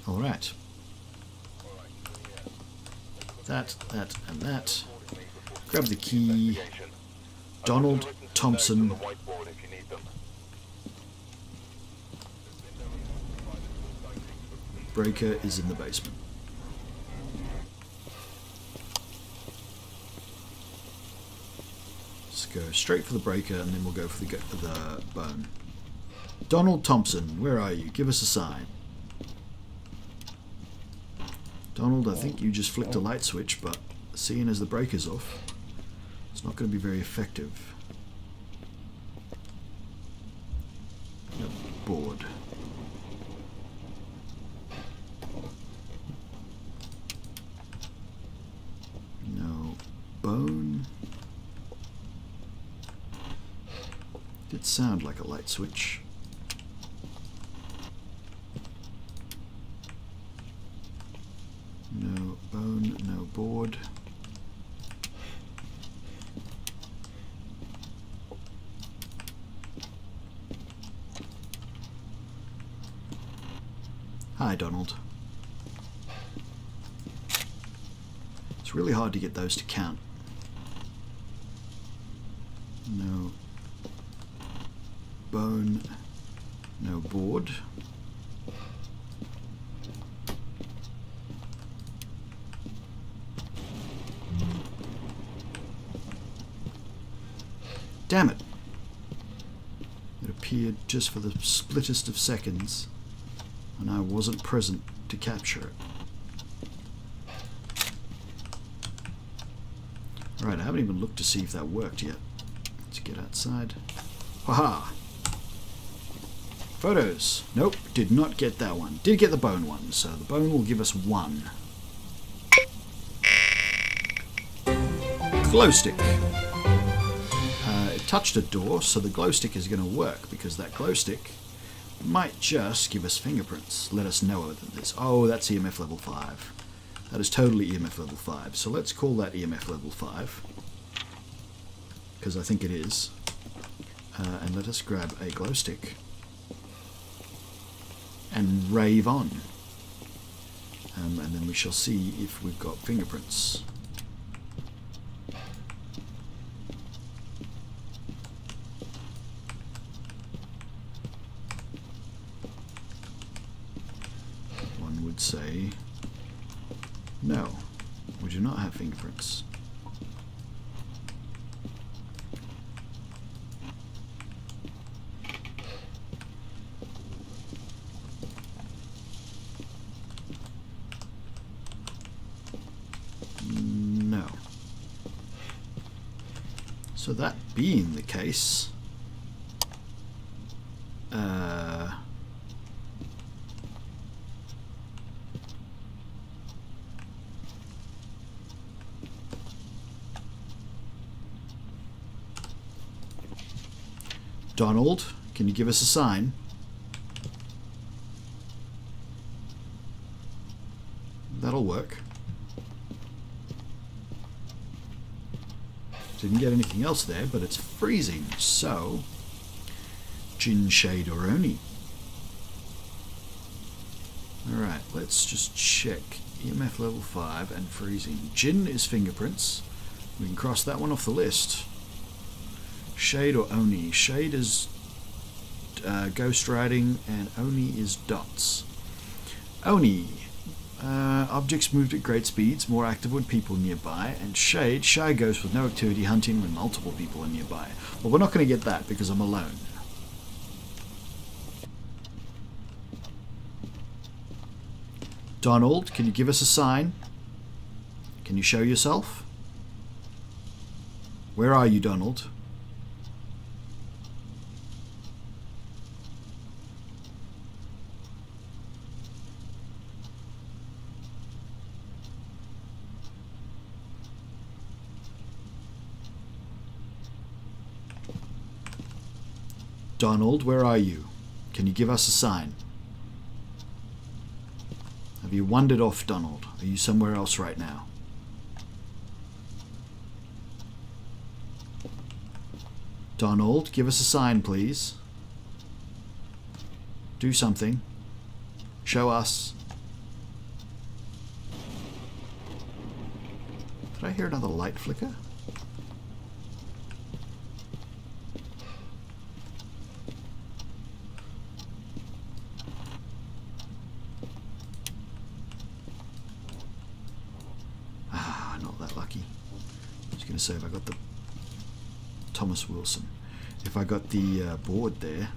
Alright. That, and that. Grab the key. Donald Thompson. Breaker is in the basement. Let's go straight for the breaker, and then we'll go for the bone. Donald Thompson, where are you? Give us a sign. Donald, I think you just flicked a light switch, but seeing as the breaker's off, it's not going to be very effective. A board. No bone. Did sound like a light switch. No bone, no board. Hi, Donald. It's really hard to get those to count. No bone, no board. Damn it! It appeared just for the splittest of seconds, and I wasn't present to capture it. Alright, I haven't even looked to see if that worked yet. Let's get outside. Haha! Photos. Nope, did not get that one. Did get the bone one, so the bone will give us 1. Glow stick. It touched a door, so the glow stick is going to work, because that glow stick might just give us fingerprints. Let us know that this. Oh, that's EMF level 5. That is totally EMF level 5. So let's call that EMF level 5, because I think it is. And let us grab a glow stick and rave on. And then we shall see if we've got fingerprints. One would say, no, we do not have fingerprints. No. So that being the case, Donald, can you give us a sign? That'll work. Didn't get anything else there, but it's freezing, so Jin, Shade, or Oni. Alright, let's just check. EMF level 5 and freezing. Jin is fingerprints. We can cross that one off the list. Shade or Oni. Shade is ghost riding, and Oni is dots. Oni. Objects moved at great speeds, more active when people nearby, and Shade, shy ghost with no activity, hunting when multiple people are nearby. Well, we're not going to get that because I'm alone. Donald, can you give us a sign? Can you show yourself? Where are you, Donald? Donald, where are you? Can you give us a sign? Have you wandered off, Donald? Are you somewhere else right now? Donald, give us a sign, please. Do something. Show us. Did I hear another light flicker? Not that lucky. I was going to say if I got the Thomas Wilson. If I got the board there.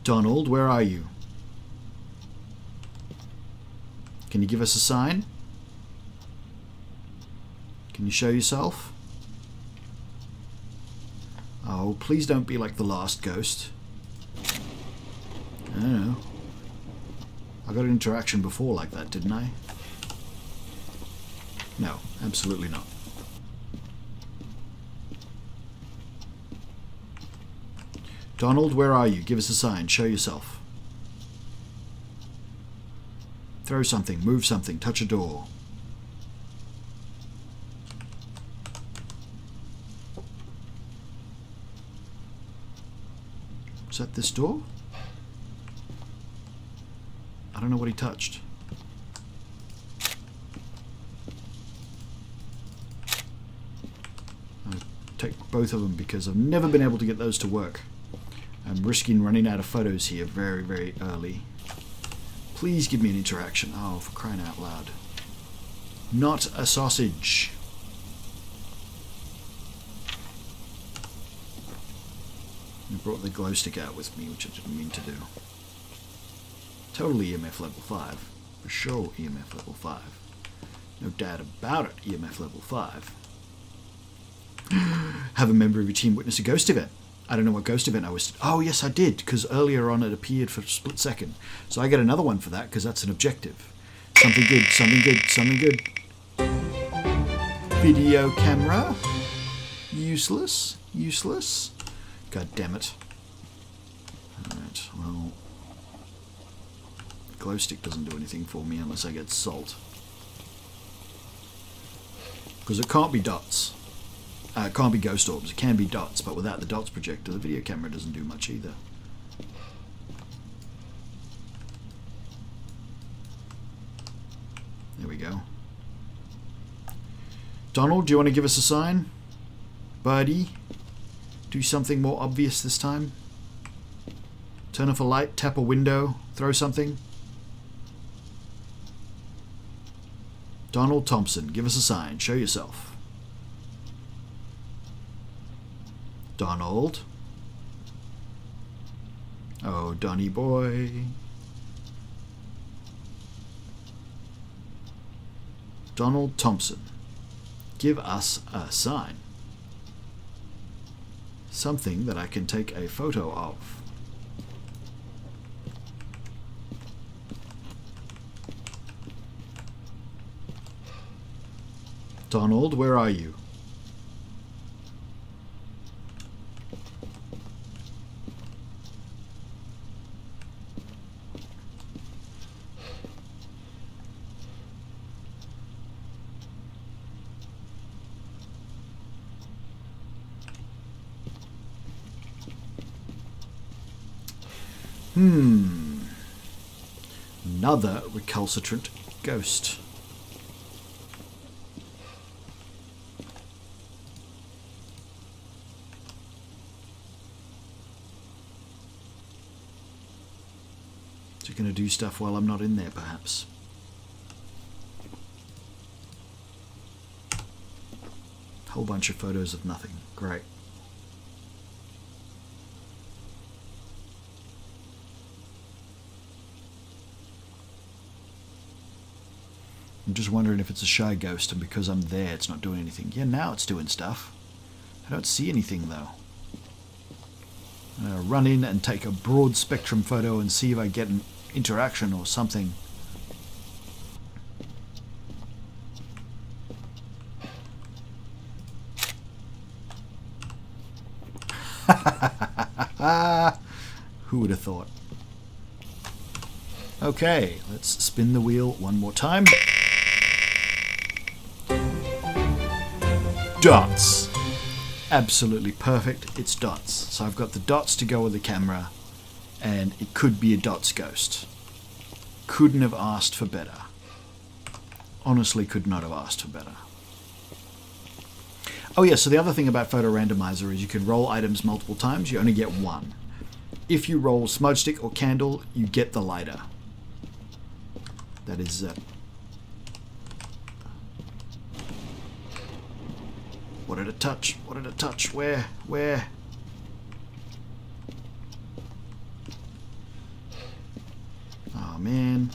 Donald, where are you? Can you give us a sign? Can you show yourself? Oh, please don't be like the last ghost. I don't know. I got an interaction before like that, didn't I? No, absolutely not. Donald, where are you? Give us a sign. Show yourself. Throw something, move something, touch a door. Is that this door? I don't know what he touched. I'll take both of them because I've never been able to get those to work. I'm risking running out of photos here very, very early. Please give me an interaction. Oh, for crying out loud. Not a sausage. I brought the glow stick out with me, which I didn't mean to do. Totally EMF level 5. For sure EMF level 5. No doubt about it, EMF level 5. Have a member of your team witness a ghost event. I don't know what ghost event I was... Oh, yes, I did, because earlier on it appeared for a split second. So I get another one for that, because that's an objective. Something good, something good, something good. Video camera. Useless. Useless. God damn it. Alright, well... Glow stick doesn't do anything for me unless I get salt. Because it can't be dots. It can't be ghost orbs. It can be dots, but without the dots projector, the video camera doesn't do much either. There we go. Donald, do you want to give us a sign? Buddy? Do something more obvious this time? Turn off a light, tap a window, throw something? Donald Thompson, give us a sign. Show yourself. Donald. Oh, Donny boy. Donald Thompson, give us a sign. Something that I can take a photo of. Donald, where are you? Another recalcitrant ghost. Is it going to do stuff while I'm not in there, perhaps? Whole bunch of photos of nothing. Great. I'm just wondering if it's a shy ghost and because I'm there it's not doing anything. Yeah, now it's doing stuff. I don't see anything though. I'm going to run in and take a broad spectrum photo and see if I get an interaction or something. Who would have thought? Okay, let's spin the wheel one more time. Dots. Absolutely perfect. It's dots. So I've got the dots to go with the camera, and it could be a dots ghost. Couldn't have asked for better. Honestly, could not have asked for better. Oh yeah, so the other thing about Photo Randomizer is you can roll items multiple times. You only get one. If you roll smudge stick or candle, you get the lighter. That is What did it touch? What did it touch? Where? Where? Oh, man.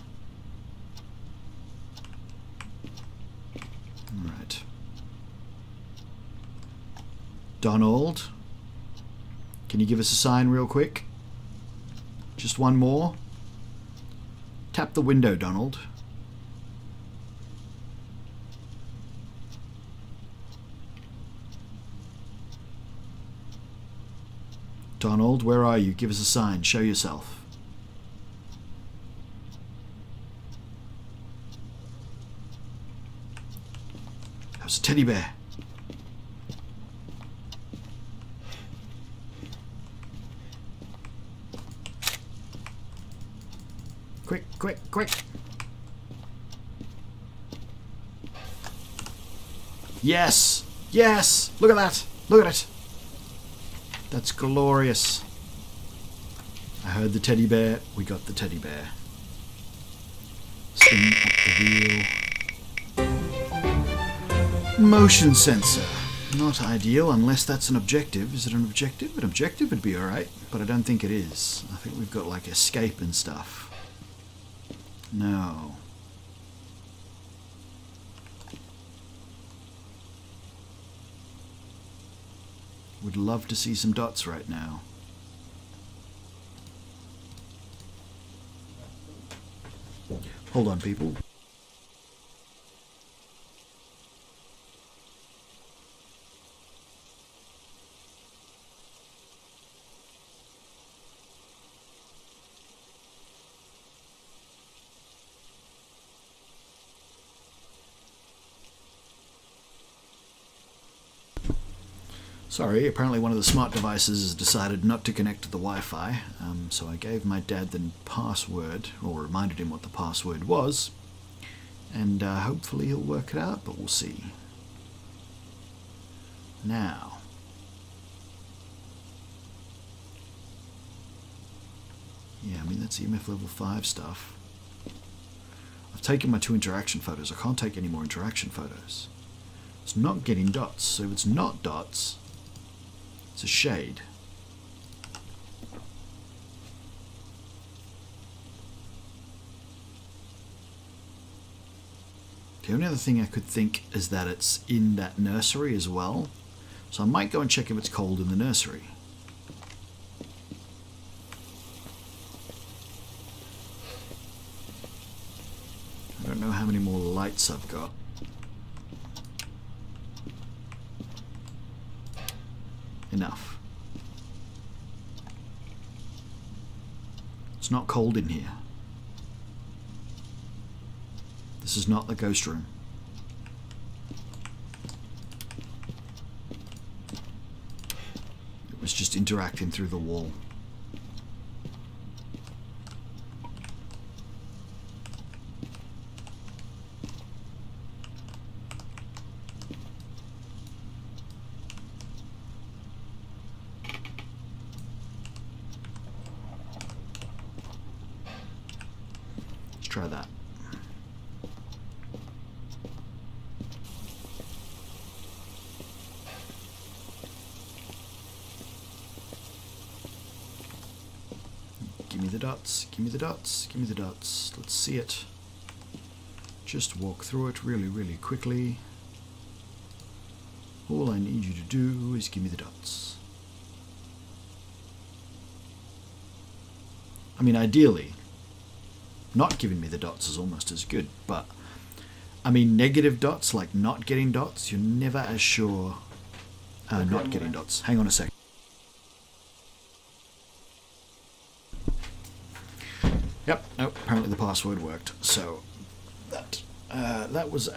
Alright. Donald? Can you give us a sign real quick? Just one more? Tap the window, Donald. Donald, where are you? Give us a sign. Show yourself. That was a teddy bear. Quick, quick, quick. Yes! Yes! Look at that! Look at it! That's glorious. I heard the teddy bear. We got the teddy bear. Spin up the wheel. Motion sensor. Not ideal unless that's an objective. Is it an objective? An objective would be alright, but I don't think it is. I think we've got like escape and stuff. No. Would love to see some dots right now. Hold on, people. Sorry, apparently one of the smart devices has decided not to connect to the Wi-Fi, so I gave my dad the password, or reminded him what the password was, and hopefully he'll work it out, but we'll see. Now. Yeah, I mean, that's EMF level 5 stuff. I've taken my 2 interaction photos. I can't take any more interaction photos. It's not getting dots, so if it's not dots, it's a shade. The only other thing I could think is that it's in that nursery as well. So I might go and check if it's cold in the nursery. I don't know how many more lights I've got. Enough. It's not cold in here. This is not the ghost room. It was just interacting through the wall. Try that. Give me the dots, give me the dots, give me the dots. Let's see it. Just walk through it really, really quickly. All I need you to do is give me the dots. I mean, ideally, not giving me the dots is almost as good, but I mean, negative dots, like not getting dots, you're never as sure. Not getting dots. Hang on a sec. Yep, nope, apparently the password worked. So that was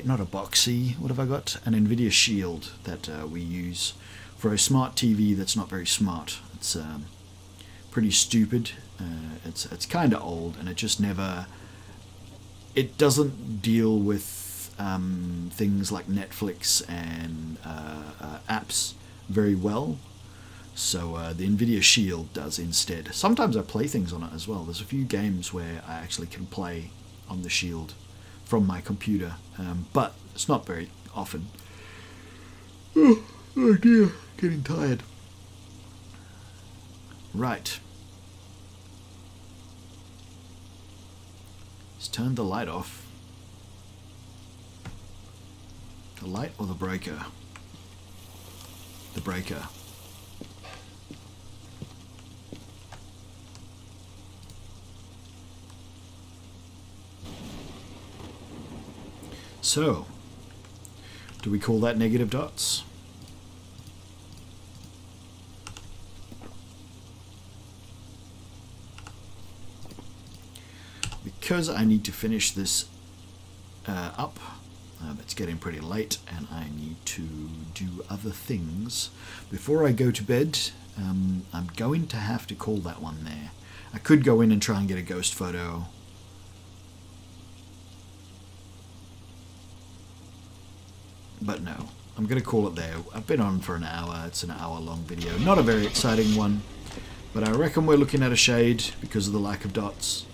not a boxy, what have I got? An NVIDIA Shield that we use for a smart TV that's not very smart. It's pretty stupid. It's kind of old, and it just never. It doesn't deal with things like Netflix and apps very well. So the NVIDIA Shield does instead. Sometimes I play things on it as well. There's a few games where I actually can play on the Shield from my computer, but it's not very often. Oh dear, getting tired. Right. Let's turn the light off. The light or the breaker? The breaker. So, do we call that negative dots? Because I need to finish this up, it's getting pretty late and I need to do other things. Before I go to bed, I'm going to have to call that one there. I could go in and try and get a ghost photo. But no, I'm going to call it there. I've been on for an hour. It's an hour-long video. Not a very exciting one, but I reckon we're looking at a shade because of the lack of dots.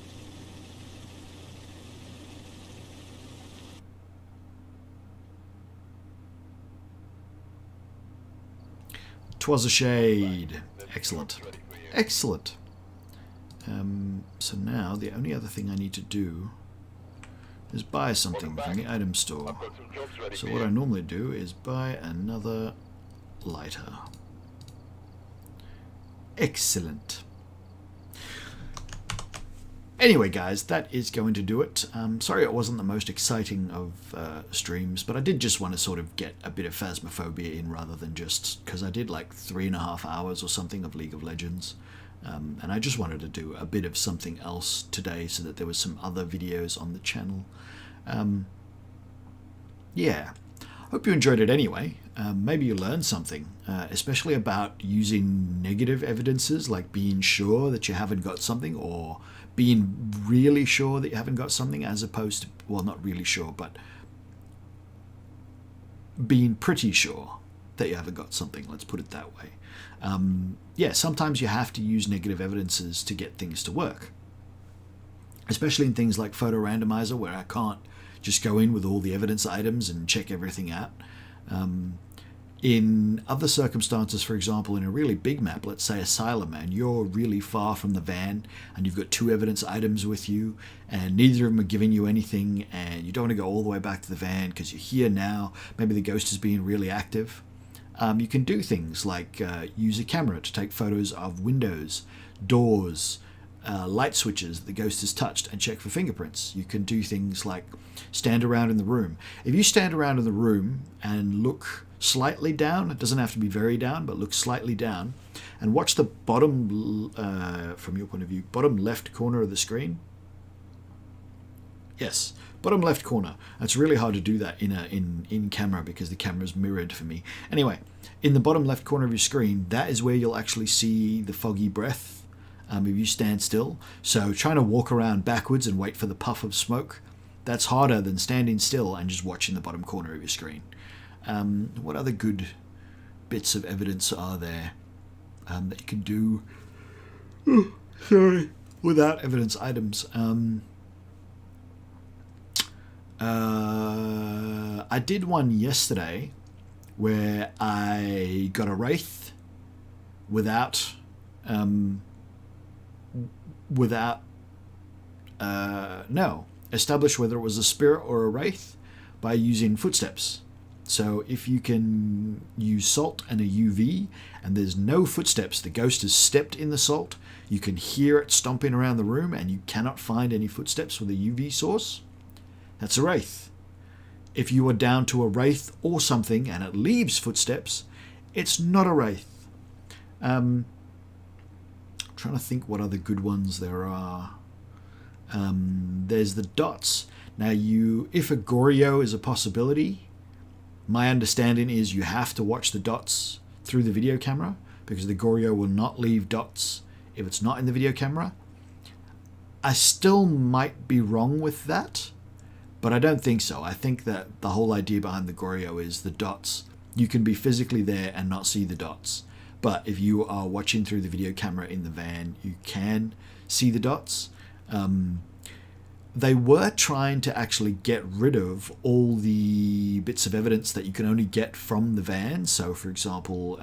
'Twas a shade. Excellent. Excellent. So now the only other thing I need to do is buy something from the item store. So what I normally do is buy another lighter. Excellent. Anyway, guys, that is going to do it. Sorry it wasn't the most exciting of streams, but I did just want to sort of get a bit of Phasmophobia in rather than just... because I did like 3.5 hours or something of League of Legends. And I just wanted to do a bit of something else today so that there was some other videos on the channel. Yeah, hope you enjoyed it anyway. Maybe you learned something, especially about using negative evidences, like being sure that you haven't got something, or being really sure that you haven't got something, as opposed to, well, not really sure, but being pretty sure that you haven't got something, let's put it that way. Yeah, sometimes you have to use negative evidences to get things to work, especially in things like Photo Randomizer, where I can't just go in with all the evidence items and check everything out. In other circumstances, for example, in a really big map, let's say Asylum, and you're really far from the van, and you've got 2 evidence items with you, and neither of them are giving you anything, and you don't want to go all the way back to the van because you're here now, maybe the ghost is being really active. You can do things like use a camera to take photos of windows, doors, light switches that the ghost has touched, and check for fingerprints. You can do things like stand around in the room. If you stand around in the room and look slightly down, it doesn't have to be very down, but look slightly down, and watch the bottom, from your point of view, bottom left corner of the screen. Yes, bottom left corner. It's really hard to do that in camera because the camera's mirrored for me. Anyway, in the bottom left corner of your screen, that is where you'll actually see the foggy breath if you stand still. So trying to walk around backwards and wait for the puff of smoke, that's harder than standing still and just watching the bottom corner of your screen. What other good bits of evidence are there that you can do without evidence items? I did one yesterday where I got a wraith without establish whether it was a spirit or a wraith by using footsteps. So if you can use salt and a UV and there's no footsteps, the ghost has stepped in the salt, you can hear it stomping around the room and you cannot find any footsteps with a UV source, that's a wraith. If you are down to a wraith or something and it leaves footsteps, it's not a wraith. I'm trying to think what other good ones there are. There's the dots. Now, if a Goryo is a possibility, my understanding is you have to watch the dots through the video camera because the Goryo will not leave dots if it's not in the video camera. I still might be wrong with that, but I don't think so. I think that the whole idea behind the Goryo is the dots. You can be physically there and not see the dots. But if you are watching through the video camera in the van, you can see the dots. they were trying to actually get rid of all the bits of evidence that you can only get from the van. So, for example,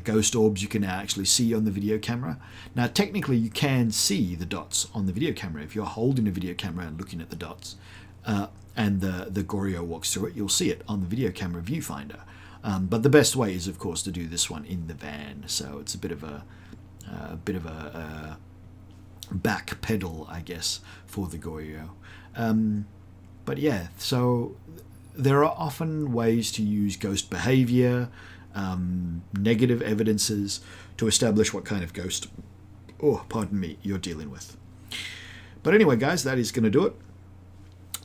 ghost orbs you can now actually see on the video camera. Now, technically, you can see the dots on the video camera. If you're holding a video camera and looking at the dots, and the Goryo walks through it, you'll see it on the video camera viewfinder. But the best way is, of course, to do this one in the van. So it's a bit of a back pedal, I guess, for the Goryo. But yeah, so there are often ways to use ghost behavior, negative evidences to establish what kind of ghost, you're dealing with. But anyway, guys, that is going to do it.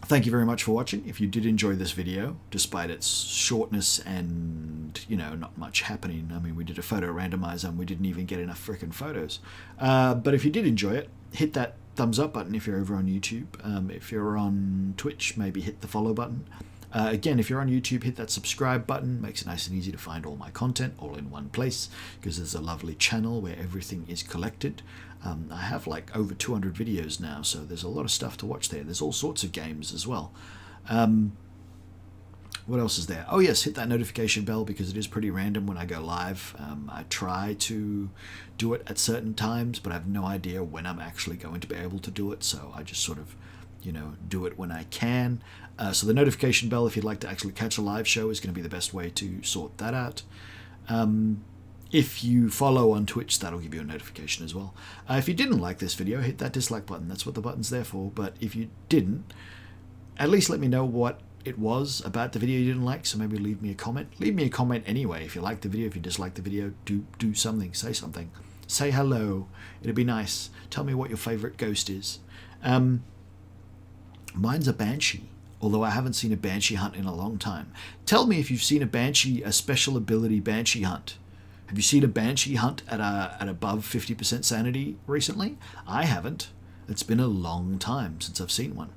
Thank you very much for watching. If you did enjoy this video, despite its shortness and, not much happening. I mean, we did a photo randomizer and we didn't even get enough frickin' photos. But if you did enjoy it, hit that thumbs up button if you're over on YouTube. If you're on Twitch, maybe hit the follow button. Again, if you're on YouTube, hit that subscribe button. Makes it nice and easy to find all my content all in one place, because there's a lovely channel where everything is collected. I have like over 200 videos now, so there's a lot of stuff to watch there. There's all sorts of games as well. What else is there? Oh yes, hit that notification bell, because it is pretty random when I go live. I try to do it at certain times, but I have no idea when I'm actually going to be able to do it, so I just sort of do it when I can. So the notification bell, if you'd like to actually catch a live show, is going to be the best way to sort that out. If you follow on Twitch, that'll give you a notification as well. If you didn't like this video, hit that dislike button. That's what the button's there for. But if you didn't, at least let me know what it was about the video you didn't like. So maybe leave me a comment. Leave me a comment anyway. If you like the video, if you dislike the video, do something. Say something. Say hello. It'd be nice. Tell me what your favorite ghost is. Mine's a banshee, although I haven't seen a banshee hunt in a long time. Tell me if you've seen a special ability banshee hunt. Have you seen a banshee hunt at above 50% sanity recently? I haven't. It's been a long time since I've seen one.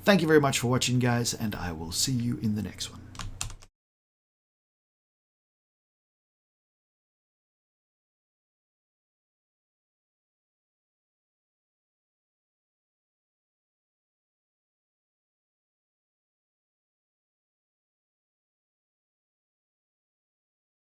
Thank you very much for watching, guys, and I will see you in the next one.